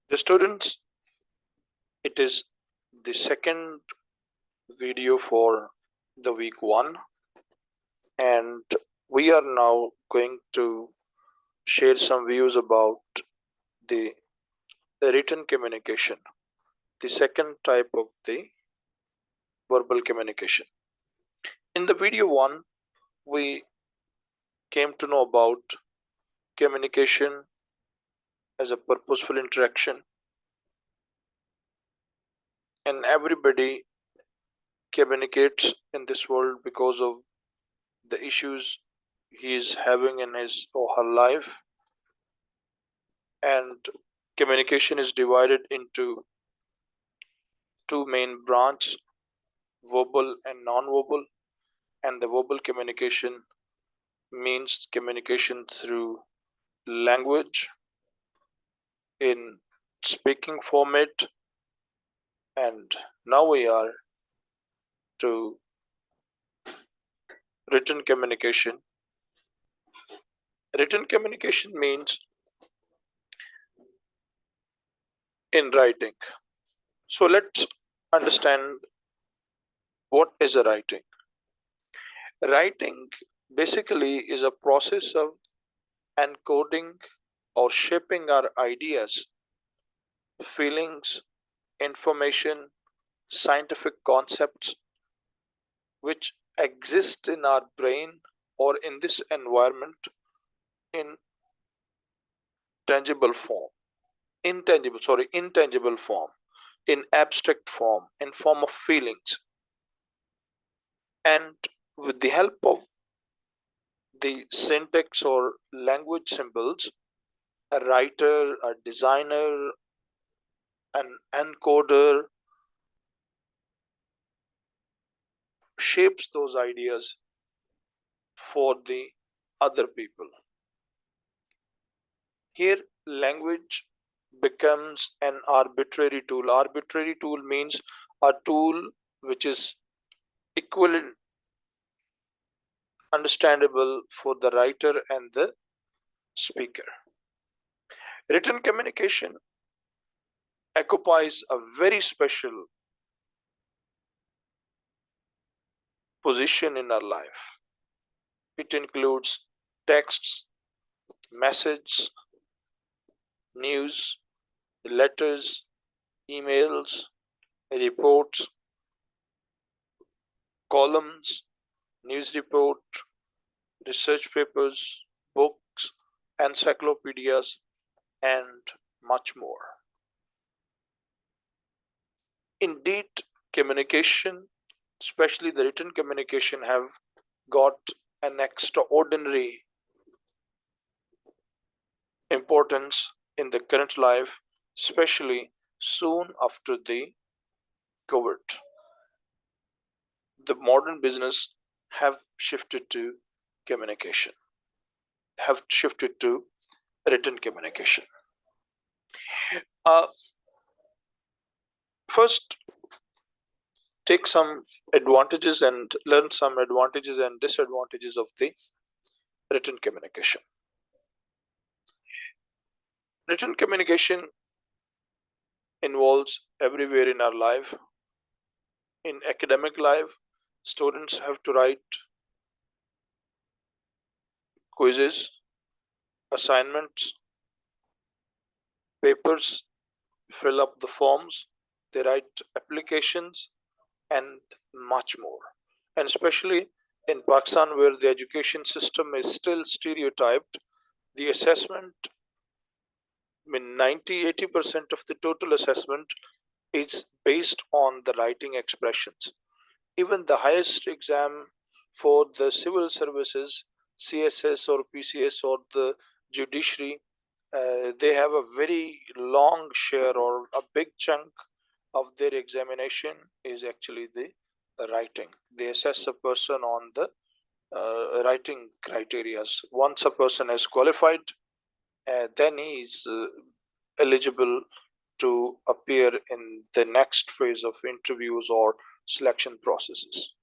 The students, it is the second video for the week 1, and we are now going to share some views about the written communication, the second type of the verbal communication. In the video 1, we came to know about communication as a purposeful interaction, and everybody communicates in this world because of the issues he is having in his or her life. And communication is divided into two main branches, verbal and non-verbal. And the verbal communication means communication through language in speaking format, and now we are to written communication. Written communication means in writing. So let's understand what is a writing. Writing basically is a process of encoding or shaping our ideas, feelings, information, scientific concepts which exist in our brain or in this environment in intangible form, in abstract form, in form of feelings. And with the help of the syntax or language symbols, a writer, a designer, an encoder shapes those ideas for the other people. Here, language becomes an arbitrary tool. Arbitrary tool means a tool which is equivalent, understandable for the writer and the speaker. Written communication occupies a very special position in our life. It includes texts, messages, news, letters, emails, reports, columns, news report, research papers, books, encyclopedias, and much more. Indeed, communication, especially the written communication, have got an extraordinary importance in the current life, especially soon after the COVID. The modern business have shifted to communication, have shifted to written communication. First, take some advantages and learn some advantages and disadvantages of the written communication. Written communication involves everywhere in our life. In academic life, students have to write quizzes, assignments, papers, fill up the forms, they write applications, and much more. And especially in Pakistan, where the education system is still stereotyped, the assessment, 90-80% of the total assessment is based on the writing expressions. Even the highest exam for the civil services, CSS or PCS or the judiciary, they have a very long share or a big chunk of their examination is actually the writing. They assess a person on the writing criteria. Once a person is qualified, then he is eligible to appear in the next phase of interviews or selection processes.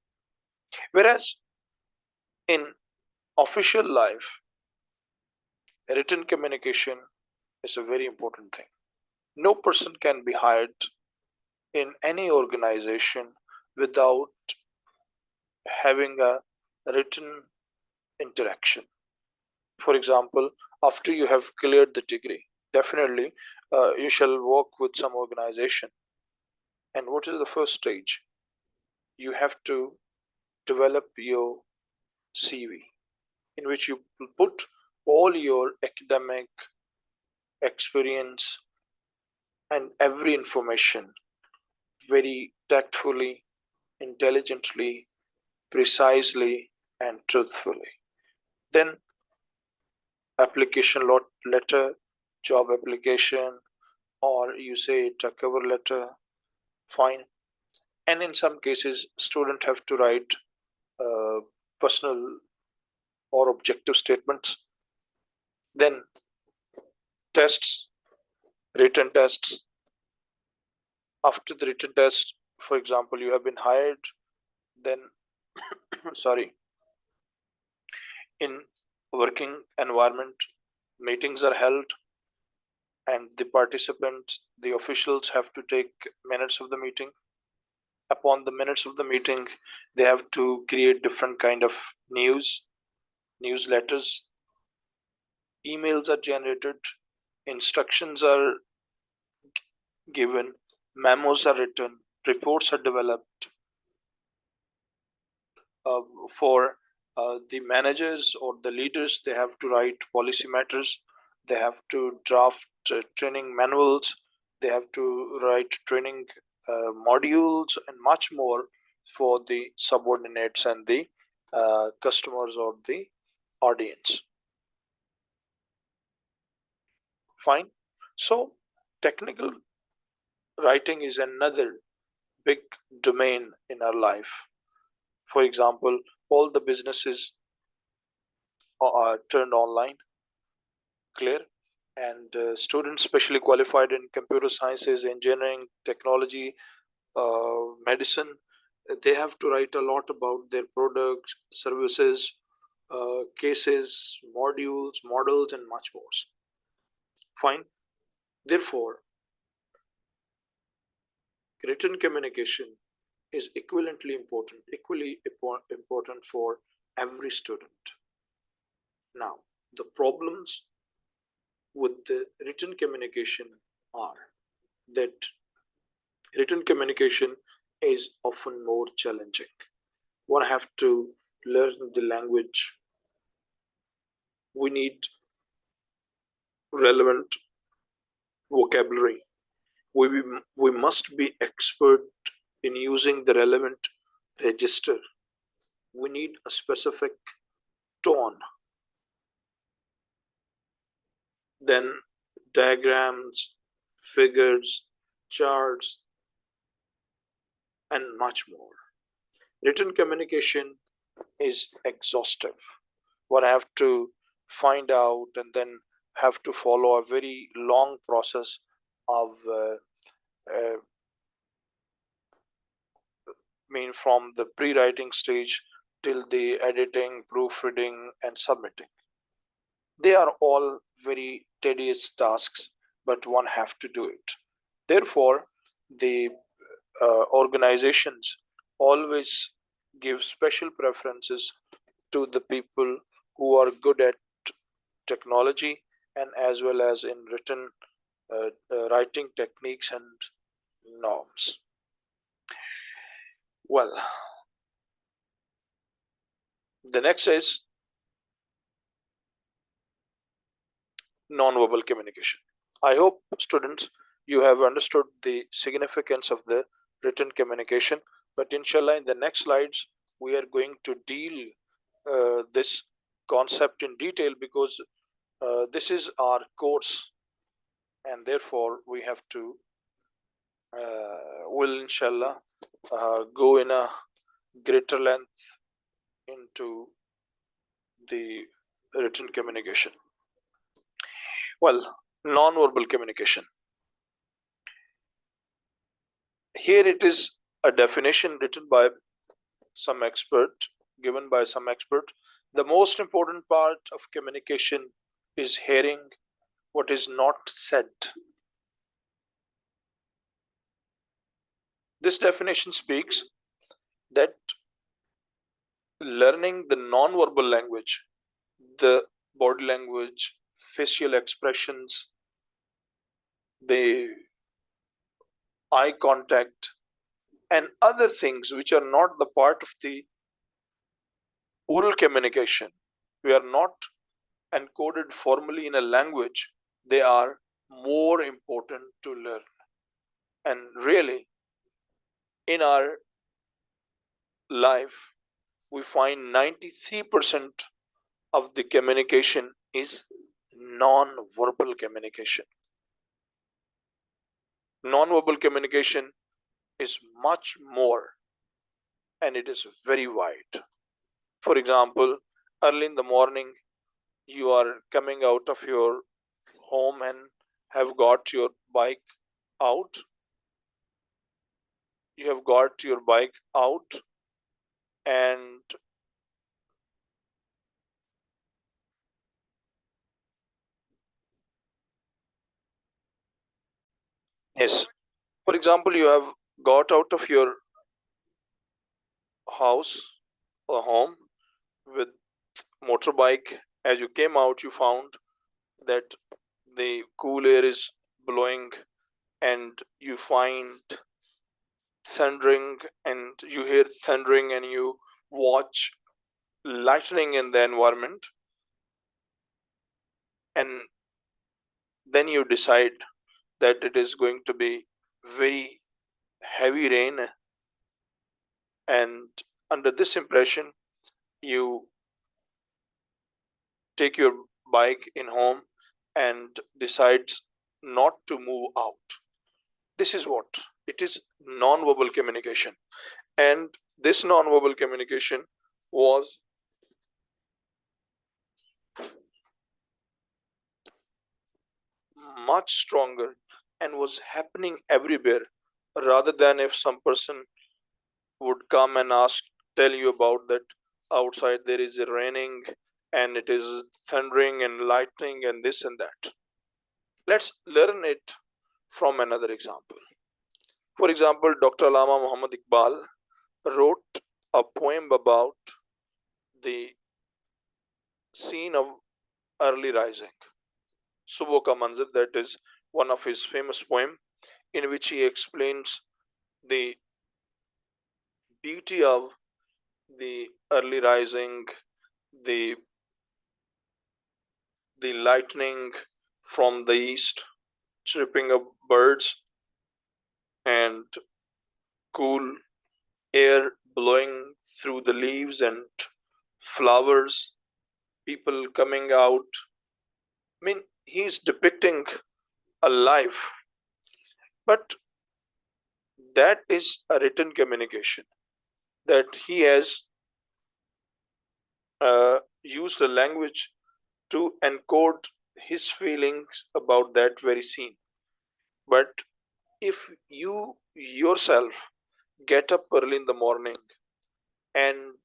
Whereas in official life, written communication is a very important thing. No person can be hired in any organization without having a written interaction. For example, after you have cleared the degree, definitely you shall work with some organization. And what is the first stage? You have to develop your CV, in which you put all your academic experience and every information very tactfully, intelligently, precisely, and truthfully. Then, application letter, job application, or you say it a cover letter, fine. And in some cases, students have to write uh, personal or objective statements. Then tests, written tests. After the written test, for example, you have been hired, then sorry, in working environment, meetings are held, and the participants, the officials, have to take minutes of the meeting. Upon the minutes of the meeting, they have to create different kind of newsletters, emails are generated, instructions are given, memos are written, reports are developed. For the managers or the leaders, they have to write policy matters, they have to draft training manuals, they have to write training modules, and much more for the subordinates and the customers or the audience. Fine. So, technical writing is another big domain in our life. For example, all the businesses are turned online, clear, and students specially qualified in computer sciences, engineering, technology, medicine, they have to write a lot about their products, services, cases, modules, models, and much more. Fine. Therefore, written communication is equally important for every student. Now, the problems with the written communication are that written communication is often more challenging. One have to learn the language. We need relevant vocabulary. We must be expert in using the relevant register. We need a specific tone. Then diagrams, figures, charts, and much more. Written communication is exhaustive. One have to find out and then have to follow a very long process of uh, from the pre-writing stage till the editing, proofreading, and submitting. They are all very tedious tasks, but one have to do it. Therefore, the organizations always give special preferences to the people who are good at technology and as well as in written writing techniques and norms. Well, the next is non-verbal communication. I hope, students, you have understood the significance of the written communication. But inshallah, in the next slides, we are going to deal this concept in detail because this is our course, and therefore we have to will inshallah go in a greater length into the written communication. Well, non-verbal communication. Here it is a definition written by some expert, given by some expert. The most important part of communication is hearing what is not said. This definition speaks that learning the non-verbal language, the body language, facial expressions, the eye contact, and other things which are not the part of the oral communication, we are not encoded formally in a language, they are more important to learn. And really, in our life, we find 93% of the communication is non-verbal communication. Non-verbal communication is much more, and it is very wide. For example, early in the morning, you are coming out of your home and have got your bike out. You have got your bike out, and yes, for example, you have got out of your house or home with motorbike. As you came out, you found that the cool air is blowing, and you find thundering, and you hear thundering, and you watch lightning in the environment, and then you decide that it is going to be very heavy rain, and under this impression you take your bike in home and decides not to move out. This is what it is: non-verbal communication. And this non-verbal communication was much stronger and was happening everywhere, rather than if some person would come and ask, tell you about that outside there is raining and it is thundering and lightning and this and that. Let's learn it from another example. For example, Dr. Allama Muhammad Iqbal wrote a poem about the scene of early rising, Subho Ka Manzar, that is one of his famous poem, in which he explains the beauty of the early rising, the the lightning from the east, chirping of birds, and cool air blowing through the leaves and flowers, people coming out. I mean, he's depicting a life, but that is a written communication that he has used a language to encode his feelings about that very scene. But if you yourself get up early in the morning and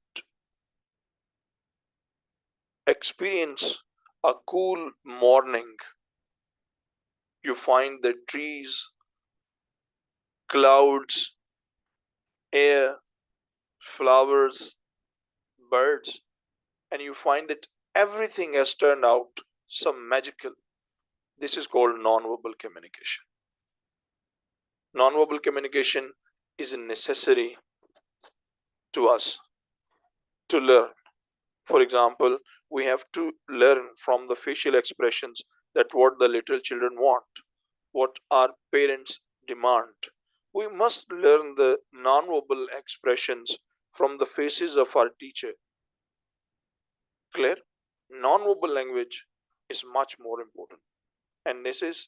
experience a cool morning, you find the trees, clouds, air, flowers, birds, and you find that everything has turned out some magical. This is called non-verbal communication. Non-verbal communication is necessary to us to learn. For example, we have to learn from the facial expressions that what the little children want, what our parents demand. We must learn the non-verbal expressions from the faces of our teacher. Clear? Non-verbal language is much more important. And this is,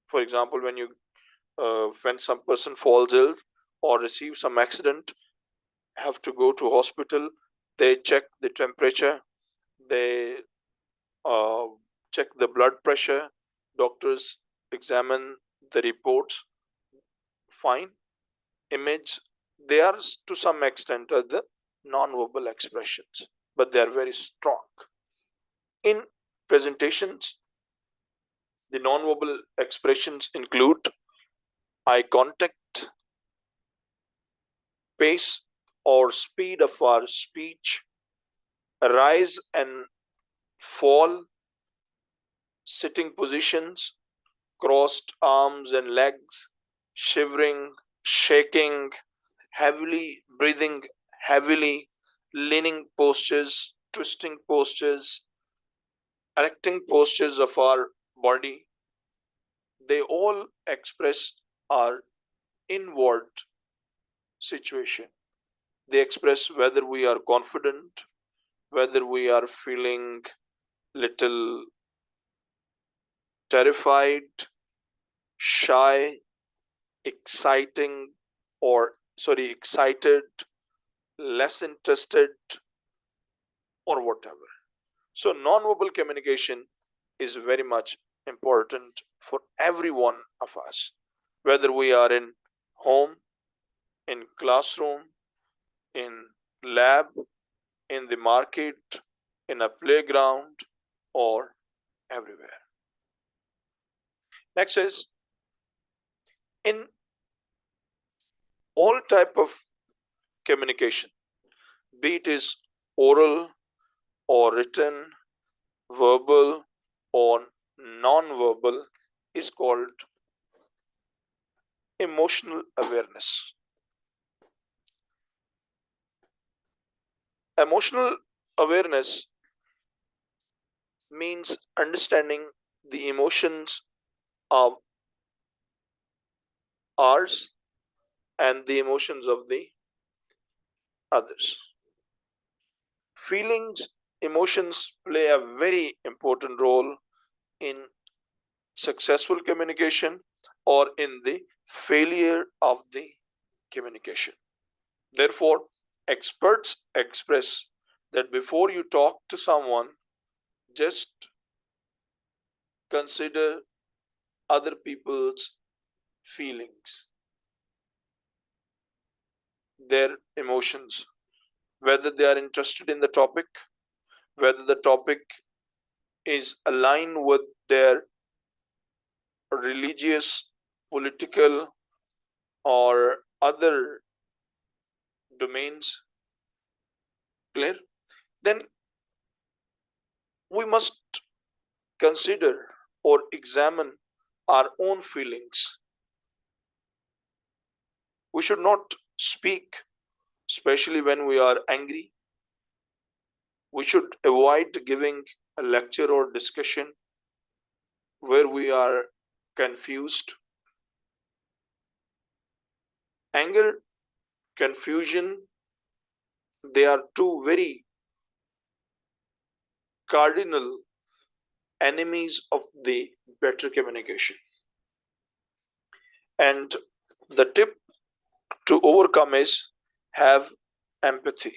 for example, when some person falls ill or receives some accident, have to go to hospital, they check the temperature, they uh, check the blood pressure, doctors examine the reports, fine, image, they are to some extent the non-verbal expressions, but they are very strong. In presentations, the non-verbal expressions include eye contact, pace or speed of our speech, rise and fall, sitting positions, crossed arms and legs, shivering, shaking, heavily breathing heavily, leaning postures, twisting postures, erecting postures of our body, they all express our inward situation. They express whether we are confident, whether we are feeling little terrified, shy, exciting, excited, less interested, or whatever. So, nonverbal communication is very much important for every one of us, whether we are in home, in classroom, in lab, in the market, in a playground, or everywhere. Next is in all type of communication, be it is oral or written, verbal or non-verbal, is called emotional awareness. Emotional awareness means understanding the emotions of ours and the emotions of the others. Feelings, emotions play a very important role in successful communication or in the failure of the communication. Therefore, experts express that before you talk to someone, just consider other people's feelings, their emotions, whether they are interested in the topic, whether the topic is aligned with their religious, political, or other domains. Clear? Then we must consider or examine our own feelings. We should not speak, especially when we are angry. We should avoid giving a lecture or discussion where we are confused. Anger, confusion, they are two very cardinal enemies of the better communication. And the tip to overcome is have empathy.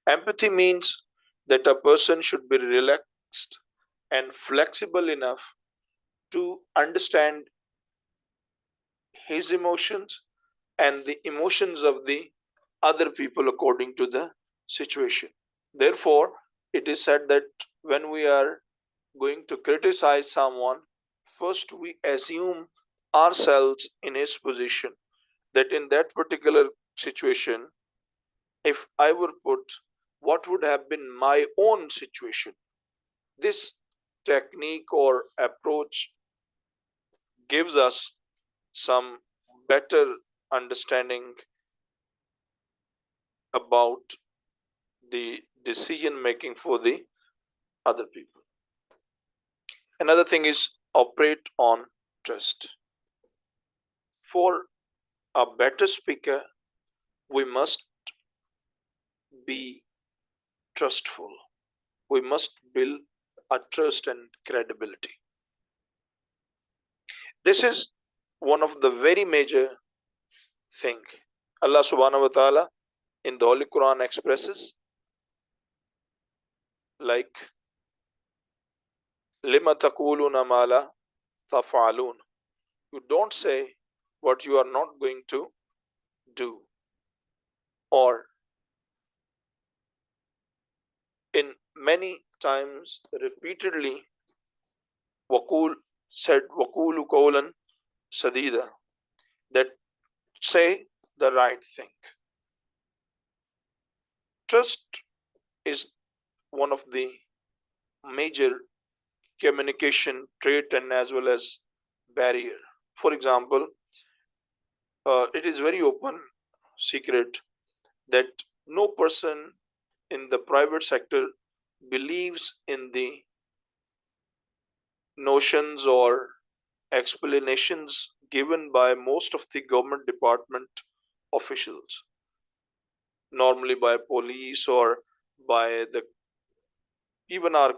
Empathy means that a person should be relaxed and flexible enough to understand his emotions and the emotions of the other people according to the situation. Therefore, it is said that when we are going to criticize someone, first we assume ourselves in his position, that in that particular situation, if I were put, what would have been my own situation? This technique or approach gives us some better understanding about the decision making for the other people. Another thing is operate on trust. For a better speaker, we must be trustful. We must build a trust and credibility. This is one of the very major thing. Allah subhanahu wa ta'ala in the Holy Quran expresses like lima taquluna ma la taf'alun. You don't say what you are not going to do. Or in many times repeatedly waqul said waqulu qawlan sadida, that say the right thing. Trust is one of the major communication trait and as well as barrier. For example, it is very open secret that no person in the private sector believes in the notions or explanations given by most of the government department officials, normally by police or by the even our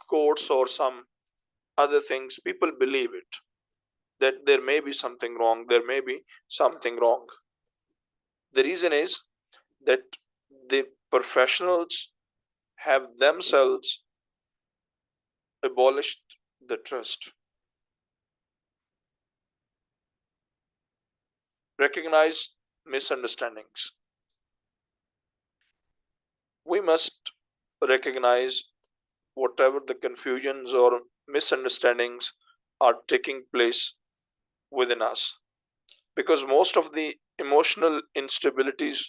courts or some other things. People believe it that there may be something wrong, there may be something wrong. The reason is that the professionals have themselves abolished the trust. Recognize misunderstandings. We must recognize whatever the confusions or misunderstandings are taking place within us, because most of the emotional instabilities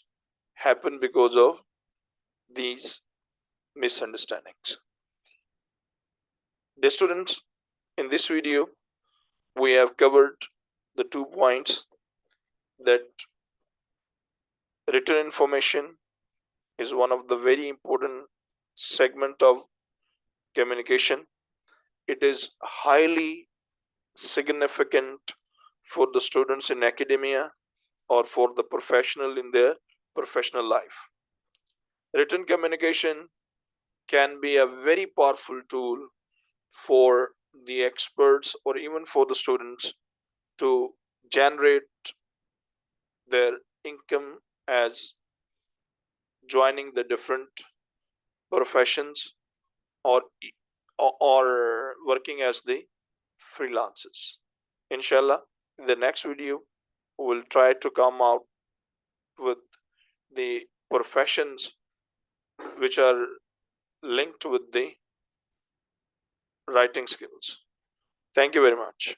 happen because of these misunderstandings. Dear students, in this video we have covered the 2 points that written information is one of the very important segment of communication. It is highly significant for the students in academia or for the professional in their professional life. Written communication can be a very powerful tool for the experts or even for the students to generate their income as joining the different professions or or working as the freelancers. Inshallah, in the next video, we'll try to come out with the professions which are linked with the writing skills. Thank you very much.